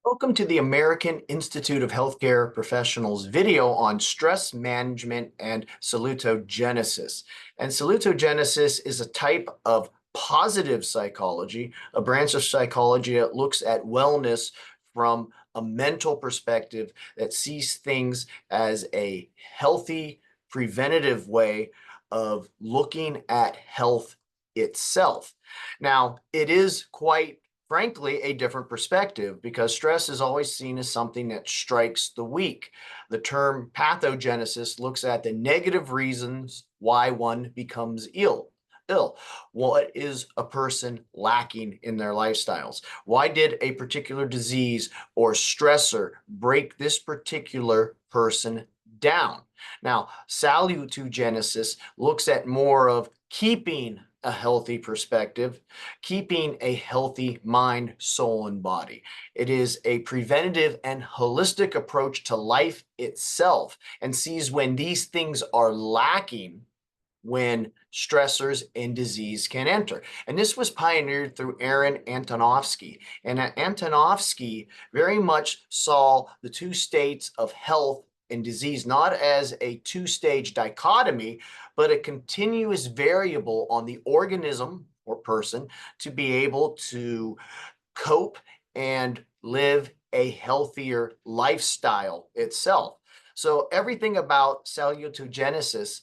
Welcome to the American Institute of Healthcare Professionals video on stress management and salutogenesis. And salutogenesis is a type of positive psychology, a branch of psychology that looks at wellness from a mental perspective that sees things as a healthy, preventative way of looking at health itself. Now, it is quite frankly, a different perspective because stress is always seen as something that strikes the weak. The term pathogenesis looks at the negative reasons why one becomes ill. What is a person lacking in their lifestyles? Why did a particular disease or stressor break this particular person down? Now, salutogenesis looks at more of keeping a healthy perspective, keeping a healthy mind, soul, and body. It is a preventative and holistic approach to life itself and sees when these things are lacking, when stressors and disease can enter. And this was pioneered through Aaron Antonovsky. And Antonovsky very much saw the two states of health and disease not as a two-stage dichotomy, but a continuous variable on the organism or person to be able to cope and live a healthier lifestyle itself. So everything about salutogenesis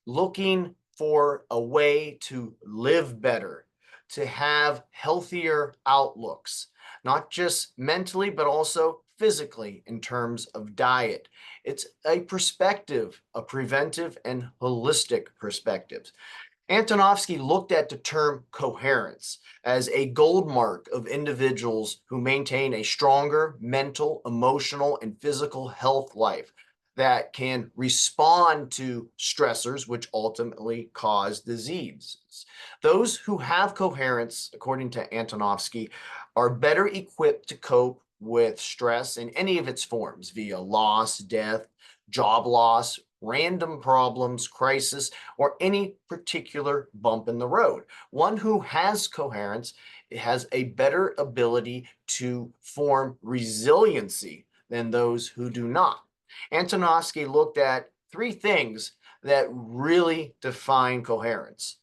looking for a way to live better, to have healthier outlooks, not just mentally, but also physically in terms of diet. It's a perspective, a preventive and holistic perspective. Antonovsky looked at the term coherence as a gold mark of individuals who maintain a stronger mental, emotional, and physical health life that can respond to stressors, which ultimately cause diseases. Those who have coherence, according to Antonovsky, are better equipped to cope with stress in any of its forms via loss, death, job loss, random problems, crisis, or any particular bump in the road. One who has coherence has a better ability to form resiliency than those who do not. Antonovsky looked at three things that really define coherence.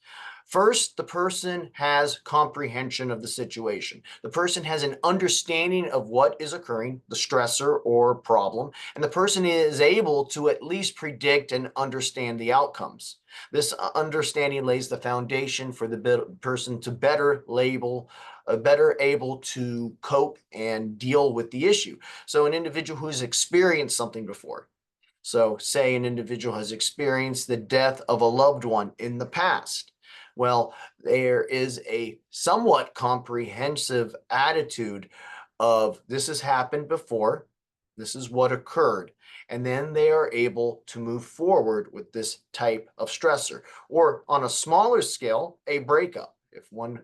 First, the person has comprehension of the situation. The person has an understanding of what is occurring, the stressor or problem, and the person is able to at least predict and understand the outcomes. This understanding lays the foundation for the person to better able to cope and deal with the issue. So an individual who's experienced something before. So say an individual has experienced the death of a loved one in the past. Well, there is a somewhat comprehensive attitude of this has happened before, this is what occurred, and then they are able to move forward with this type of stressor. Or on a smaller scale, a breakup. If one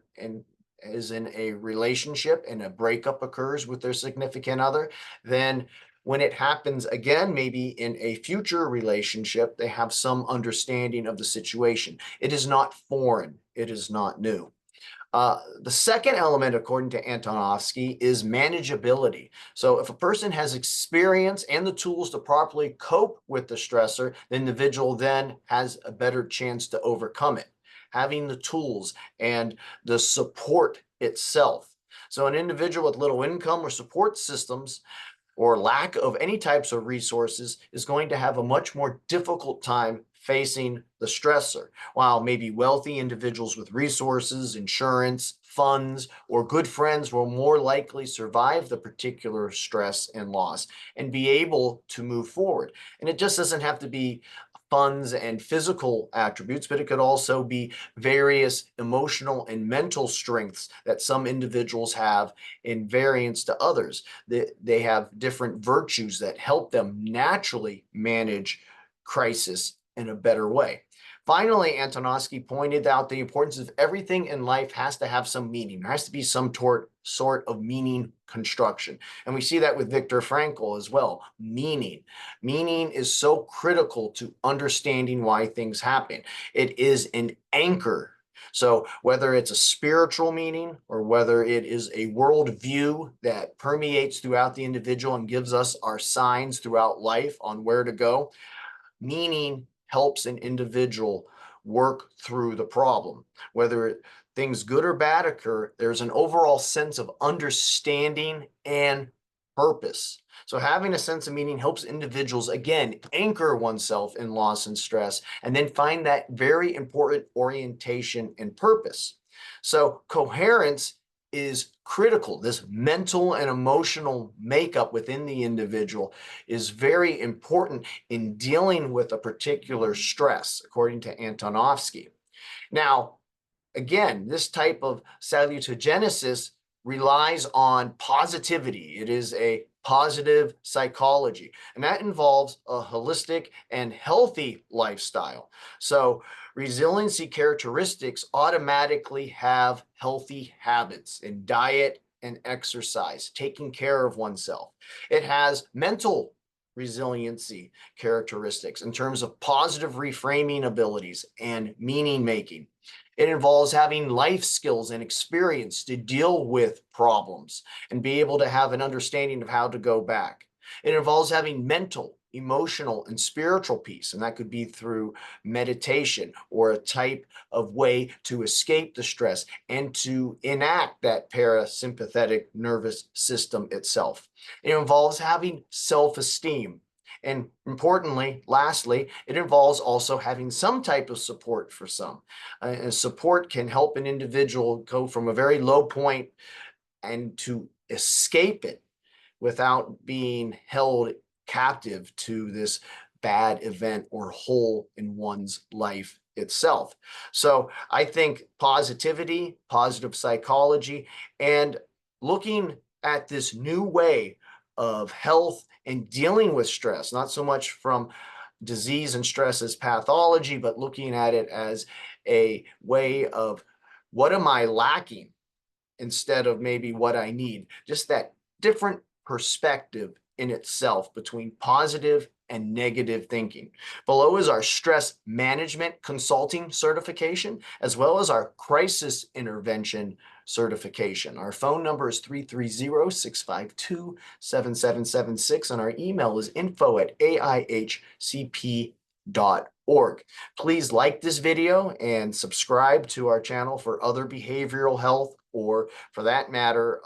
is in a relationship and a breakup occurs with their significant other, then when it happens again, maybe in a future relationship, they have some understanding of the situation. It is not foreign. It is not new. The second element, according to Antonovsky, is manageability. So if a person has experience and the tools to properly cope with the stressor, the individual then has a better chance to overcome it. Having the tools and the support itself. So an individual with little income or support systems or lack of any types of resources is going to have a much more difficult time facing the stressor, while maybe wealthy individuals with resources, insurance, funds, or good friends will more likely survive the particular stress and loss and be able to move forward. And it just doesn't have to be funds and physical attributes, but it could also be various emotional and mental strengths that some individuals have in variance to others. They have different virtues that help them naturally manage crisis in a better way. Finally, Antonovsky pointed out the importance of everything in life has to have some meaning. There has to be some sort of meaning construction. And we see that with Viktor Frankl as well. Meaning. Meaning is so critical to understanding why things happen. It is an anchor So whether it's a spiritual meaning or whether it is a worldview that permeates throughout the individual and gives us our signs throughout life on where to go, meaning helps an individual work through the problem. Whether things good or bad occur, there's an overall sense of understanding and purpose. So having a sense of meaning helps individuals, again, anchor oneself in loss and stress, and then find that very important orientation and purpose. So coherence is critical. This mental and emotional makeup within the individual is very important in dealing with a particular stress, according to Antonovsky. Now, again, this type of salutogenesis relies on positivity. It is a positive psychology, and that involves a holistic and healthy lifestyle. So resiliency characteristics automatically have healthy habits in diet and exercise, taking care of oneself. It has mental resiliency characteristics in terms of positive reframing abilities and meaning making. It involves having life skills and experience to deal with problems and be able to have an understanding of how to go back. It involves having mental, emotional, and spiritual peace, and that could be through meditation or a type of way to escape the stress and to enact that parasympathetic nervous system itself. It involves having self-esteem. And importantly, lastly, it involves also having some type of support for some. And support can help an individual go from a very low point and to escape it without being held captive to this bad event or hole in one's life itself. So I think positivity, positive psychology, and looking at this new way of health and dealing with stress, not so much from disease and stress as pathology, but looking at it as a way of what am I lacking instead of maybe what I need. Just that different perspective in itself between positive and negative thinking. Below is our stress management consulting certification, as well as our crisis intervention certification. Our phone number is 330-652-7776, and our email is info@aihcp.org. Please like this video and subscribe to our channel for other behavioral health, or for that matter,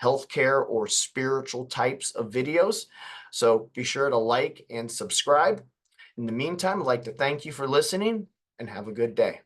healthcare or spiritual types of videos. So be sure to like and subscribe. In the meantime, I'd like to thank you for listening and have a good day.